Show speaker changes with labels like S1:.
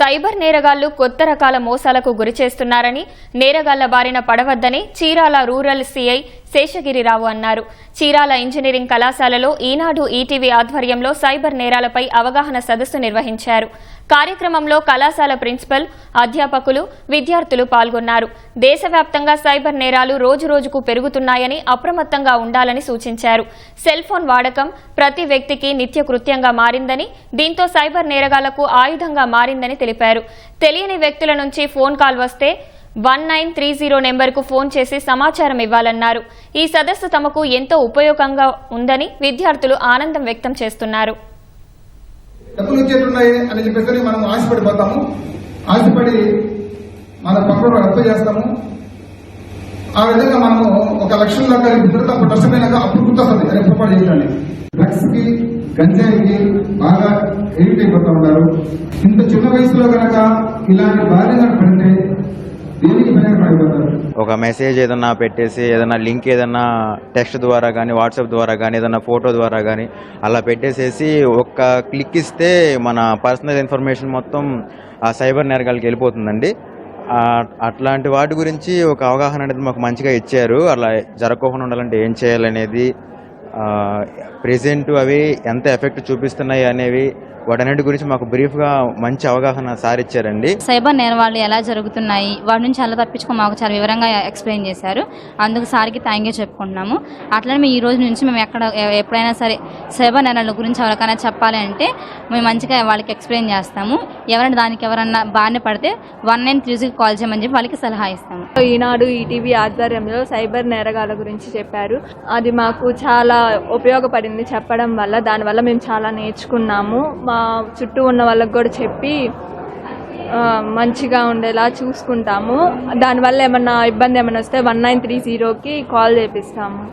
S1: Cyber నేరగాళ్లు కొత్త రకాల మోసాలకు గురిచేస్తున్నారని, నేరగాళ్ల బారిన పడవద్దని చీరాల రూరల్ సీఐ శేషగిరిరావు అన్నారు. చీరాల ఇంజనీరింగ్ కళాశాలలో ఈనాడు ఈటీవీ ఆధ్వర్యంలో సైబర్ నేరాలపై అవగాహన సదస్సు నిర్వహించారు. కార్యక్రమంలో కళాశాల ప్రిన్సిపల్, అధ్యాపకులు, విద్యార్థులు పాల్గొన్నారు. దేశవ్యాప్తంగా సైబర్ నేరాలు రోజురోజుకు పెరుగుతున్నాయని, అప్రమత్తంగా ఉండాలని సూచించారు. సెల్ ఫోన్ వాడకం ప్రతి వ్యక్తికి నిత్యకృత్యంగా మారిందని, దీంతో సైబర్ నేరగాళ్లకు ఆయుధంగా మారిందని తెలిపారు. తెలియని వ్యక్తుల నుంచి ఫోన్ కాల్ వస్తే 1930 నెంబర్కు ఫోన్ చేసి సమాచారం ఇవ్వాలన్నారు. ఈ సదస్సు తమకు ఎంతో ఉపయోగంగా ఉందని విద్యార్థులు ఆనందం వ్యక్తం చేస్తున్నారు.
S2: డబ్బులు వచ్చేట్టున్నాయి అని చెప్పేసి మనం ఆశపడిపోతాము. ఆశపడి మన పక్కన అప్పు చేస్తాము. ఆ విధంగా మనము 1 లక్షల దాకా భద్రత అప్పుడు నష్టపోయినాక అప్పుడు గుర్తొస్తుంది అని పొరపాటు చేయాలి. డ్రగ్స్ కి, గంజాయికి బాగా ఎడిట్ అయిపోతూ ఉంటారు. ఇంత చిన్న వయసులో కనుక ఇలాంటి బాధ్యత పడితే
S3: ఒక మెసేజ్ ఏదన్నా పెట్టేసి, ఏదన్నా లింక్ ఏదన్నా టెక్స్ట్ ద్వారా కానీ, వాట్సాప్ ద్వారా కానీ, ఏదన్నా ఫోటో ద్వారా కానీ అలా పెట్టేసేసి ఒక్క క్లిక్ ఇస్తే మన పర్సనల్ ఇన్ఫర్మేషన్ మొత్తం ఆ సైబర్ నేరగాళ్ళకి వెళ్ళిపోతుందండి. అట్లాంటి వాటి గురించి ఒక అవగాహన అనేది మాకు మంచిగా ఇచ్చారు. అలా జరగకుండా ఉండాలంటే ఏం చేయాలనేది, ప్రెజెంట్ అవి ఎంత ఎఫెక్ట్ చూపిస్తున్నాయి అనేవి, వాటన్నిటి గురించి మాకు బ్రీఫ్గా మంచి అవగాహన సార్ ఇచ్చారండి.
S4: సైబర్ నేరాలు ఎలా జరుగుతున్నాయి, వాటి నుంచి ఎలా తప్పించుకో మాకు చాలా వివరంగా ఎక్స్ప్లెయిన్ చేశారు. అందుకు సార్కి థ్యాంక్ యూ చెప్పుకుంటున్నాము. అట్లనే మేము ఈ రోజు నుంచి మేము ఎప్పుడైనా సరే సైబర్ నేరాల గురించి ఎవరికైనా చెప్పాలి అంటే మేము మంచిగా వాళ్ళకి ఎక్స్ప్లెయిన్ చేస్తాము. ఎవరన్నా బారిన పడితే 1930 కాల్ చేయమని చెప్పి వాళ్ళకి సలహా ఇస్తాము.
S5: ఈనాడు ఈటీవీ ఆధ్వర్యంలో సైబర్ నేరగాల గురించి చెప్పారు. అది మాకు చాలా ఉపయోగపడింది చెప్పడం వల్ల. దానివల్ల మేము చాలా నేర్చుకున్నాము. మా చుట్టూ ఉన్న వాళ్ళకి కూడా చెప్పి మంచిగా ఉండేలా చూసుకుంటాము. దానివల్ల ఏమన్నా ఇబ్బంది ఏమైనా వస్తే 1930కి కాల్ చేపిస్తాము.